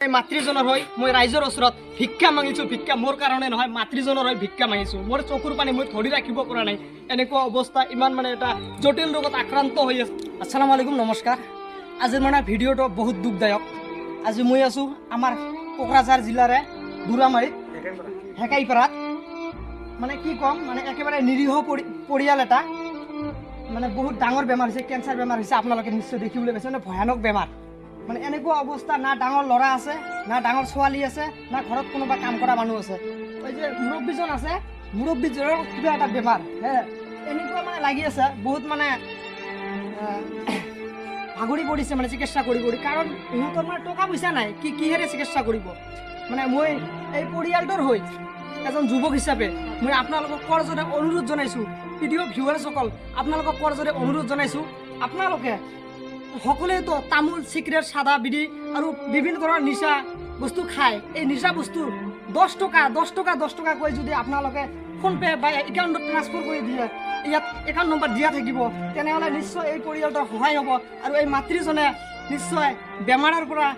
মাতৃজনৰ হৈ মই ৰাইজৰ ওচৰত ভিক্ষা মাগিছোঁ। ভিক্ষা মোৰ কাৰণে নহয়, মাতৃজনৰ হৈ ভিক্ষা মাগিছোঁ। মোৰ চকুৰ পানী মই ধৰি ৰাখিব পৰা নাই। এনেকুৱা অৱস্থা, ইমান মানে এটা জটিল ৰোগত আক্ৰান্ত হৈ আছে। আসসালামু আলাইকুম, নমস্কাৰ। আজিৰ মানে ভিডিঅ'টো বহুত দুখদায়ক। আজি মই আছোঁ আমাৰ কোকৰাঝাৰ জিলাৰে বুঢ়ামাৰীত হেকাইপাৰাত। মানে কি ক'ম, মানে একেবাৰে নিৰীহ পৰিয়াল এটা, মানে বহুত ডাঙৰ বেমাৰ হৈছে, কেঞ্চাৰ বেমাৰ হৈছে। আপোনালোকে নিশ্চয় দেখিবলৈ পাইছে, মানে ভয়ানক বেমাৰ। মানে এনেকুৱা অৱস্থা, না ডাঙৰ ল'ৰা আছে, না ডাঙৰ ছোৱালী আছে, না ঘৰত কোনোবা কাম কৰা মানুহ আছে। এই যে মুৰব্বীজন আছে, মুৰব্বীজনৰ কিবা এটা বেমাৰ এনেকুৱা মানে লাগি আছে, বহুত মানে ভাগৰি পৰিছে মানে চিকিৎসা কৰি। কাৰণ ইহঁতৰ মানে টকা পইচা নাই, কিহেৰে চিকিৎসা কৰিব। মানে মই এই পৰিয়ালটোৰ হৈ এজন যুৱক হিচাপে মই আপোনালোকক কৰজোৰে অনুৰোধ জনাইছোঁ, ভিডিঅ' ভিউৱাৰ্ছসকল আপোনালোকক কৰজোৰে অনুৰোধ জনাইছোঁ, আপোনালোকে সকলোৱেতো তামোল, চিগাৰেট, চাদা, বিড়ি আৰু বিভিন্ন ধৰণৰ নিচা বস্তু খায়। এই নিচা বস্তু 10 টকা কৈ যদি আপোনালোকে ফোনপে' বা একাউণ্টত ট্ৰান্সফাৰ কৰি দিয়ে, ইয়াত একাউণ্ট নম্বৰ দিয়া থাকিব, তেনেহ'লে নিশ্চয় এই পৰিয়ালটোৰ সহায় হ'ব আৰু এই মাতৃজনে নিশ্চয় বেমাৰৰ পৰা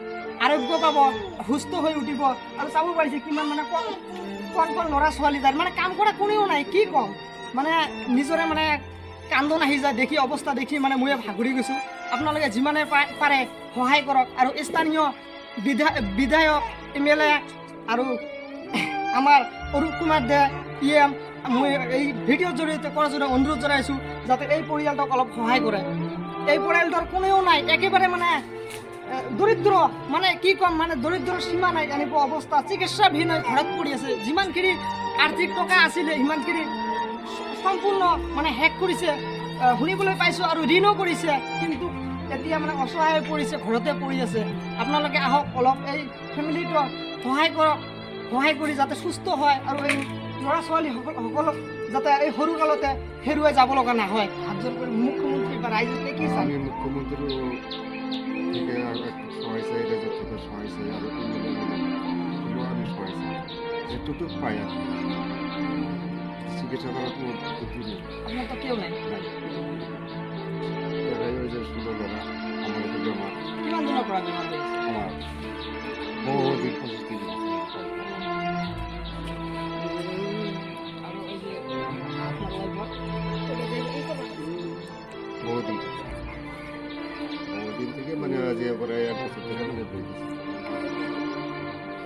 আৰোগ্য পাব, সুস্থ হৈ উঠিব। আৰু চাব পাৰিছে কিমান মানে কণ ল'ৰা ছোৱালী যায়, মানে কাম কৰা কোনেও নাই। কি ক'ম, মানে নিজৰে মানে কান্দন আহি যায় দেখি, অৱস্থা দেখি মানে ময়ে ভাগৰি গৈছোঁ। আপোনালোকে যিমানে পাৰে সহায় কৰক। আৰু স্থানীয় বিধায়ক, MLA আৰু আমাৰ অৰূপ কুমাৰ দে PM, মই এই ভিডিঅ'ৰ জৰিয়তে কৰাৰ অনুৰোধ জনাইছোঁ যাতে এই পৰিয়ালটোক অলপ সহায় কৰে। এই পৰিয়ালটোৰ কোনেও নাই, একেবাৰে মানে দৰিদ্ৰ, মানে কি ক'ম, মানে দৰিদ্ৰৰ সীমা নাই, এনেকুৱা অৱস্থা। চিকিৎসাবিহীন হৈ ঘৰত পৰি আছে। যিমানখিনি আৰ্থিক টকা আছিলে সিমানখিনি সম্পূৰ্ণ মানে শেষ কৰিছে, শুনিবলৈ পাইছোঁ, আৰু ঋণো কৰিছে। কিন্তু এতিয়া মানে অসহায় হৈ পৰিছে, ঘৰতে পৰি আছে। আপোনালোকে আহক, অলপ এই ফেমিলিটোক সহায় কৰক, সহায় কৰি যাতে সুস্থ হয় আৰু এই ল'ৰা ছোৱালীসকলক যাতে এই সৰুকালতে হেৰুৱাই যাব লগা নহয়। হাতযোৰ কৰি মুখ্যমন্ত্ৰী বা ৰাইজে কি চায়, আমি মুখ্যমন্ত্রী থেকে সহায় চাই, রাজ্য থেকে সহায় চাই, আর আমি সহায় চাই যেটুকু পাই আর চিকিৎসা করার কোনো দূরে আপনার তো কেউ নাই। ওই যে সুন্দর লড়া আমার একটু বেমার, কিমান দিনৰ পৰা বেমাৰ হৈ আছে? আমাৰ বহুদিন 25-30 বছৰ আৰু এই যে আপোনাৰ লাইফত বহুদিন থেকে মানে আজি এবারে 1 বছর থেকে মানে বই দিছে।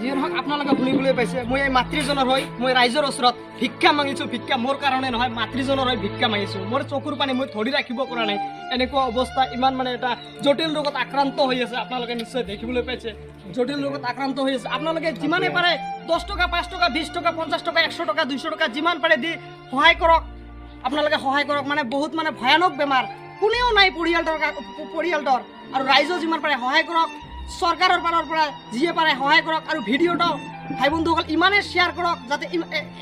যিয়ে নহওক, আপোনালোকে শুনিবলৈ পাইছে, মই এই মাতৃজনৰ হৈ মই ৰাইজৰ ওচৰত ভিক্ষা মাগিছোঁ। ভিক্ষা মোৰ কাৰণে নহয়, মাতৃজনৰ হৈ ভিক্ষা মাগিছোঁ। মোৰ চকুৰ পানী মই ধৰি ৰাখিব পৰা নাই। এনেকুৱা অৱস্থা, ইমান মানে এটা জটিল ৰোগত আক্ৰান্ত হৈ আছে। আপোনালোকে নিশ্চয় দেখিবলৈ পাইছে, জটিল ৰোগত আক্ৰান্ত হৈ আছে। আপোনালোকে যিমানে পাৰে 10 টকা, 5 টকা, 20 টকা, 50 টকা, 100 টকা, 200 টকা যিমান পাৰে দি সহায় কৰক। আপোনালোকে সহায় কৰক। মানে বহুত মানে ভয়ানক বেমাৰ, কোনেও নাই পৰিয়ালটোৰ। আৰু ৰাইজেও যিমান পাৰে সহায় কৰক। চৰকাৰৰ পাৰৰ পৰা যিয়ে পাৰে সহায় কৰক। আৰু ভিডিঅ'টো ভাই বন্ধুসকল ইমানেই শ্বেয়াৰ কৰক যাতে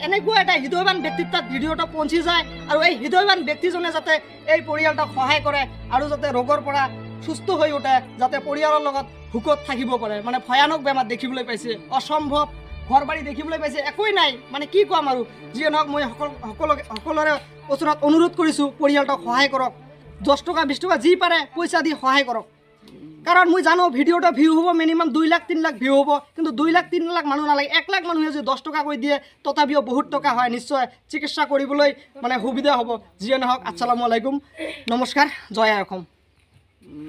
এনেকুৱা এটা হৃদয়বান ব্যক্তিৰ তাত ভিডিঅ'টো পਹੁঁচি যায়, আৰু এই হৃদয়বান ব্যক্তিজনে যাতে এই পৰিয়ালটোক সহায় কৰে আৰু যাতে ৰোগৰ পৰা সুস্থ হৈ উঠে, যাতে পৰিয়ালৰ লগত সুখত থাকিব পাৰে। মানে ভয়ানক বেমাৰ দেখিবলৈ পাইছে, অসম্ভৱ ঘৰ বাৰী দেখিবলৈ পাইছে, একোৱেই নাই। মানে কি ক'ম আৰু, যিয়ে নহওক মই সকলোৰে ওচৰত অনুৰোধ কৰিছোঁ, পৰিয়ালটোক সহায় কৰক। 10 টকা, 20 টকা যি পাৰে পইচা দি সহায় কৰক। কাৰণ মই জানো ভিডিঅ'টো ভিউ হ'ব, মিনিমাম 2 লাখ 3 লাখ ভিউ হ'ব। কিন্তু 2 লাখ 3 লাখ মানুহ নালাগে, 1 লাখ মানুহে যদি 10 টকা কৈ দিয়ে, তথাপিও বহুত টকা হয়। নিশ্চয় চিকিৎসা কৰিবলৈ মানে সুবিধা হ'ব। যিয়ে নহওক, আসসালামু আলাইকুম, নমস্কাৰ, জয় আই অসম।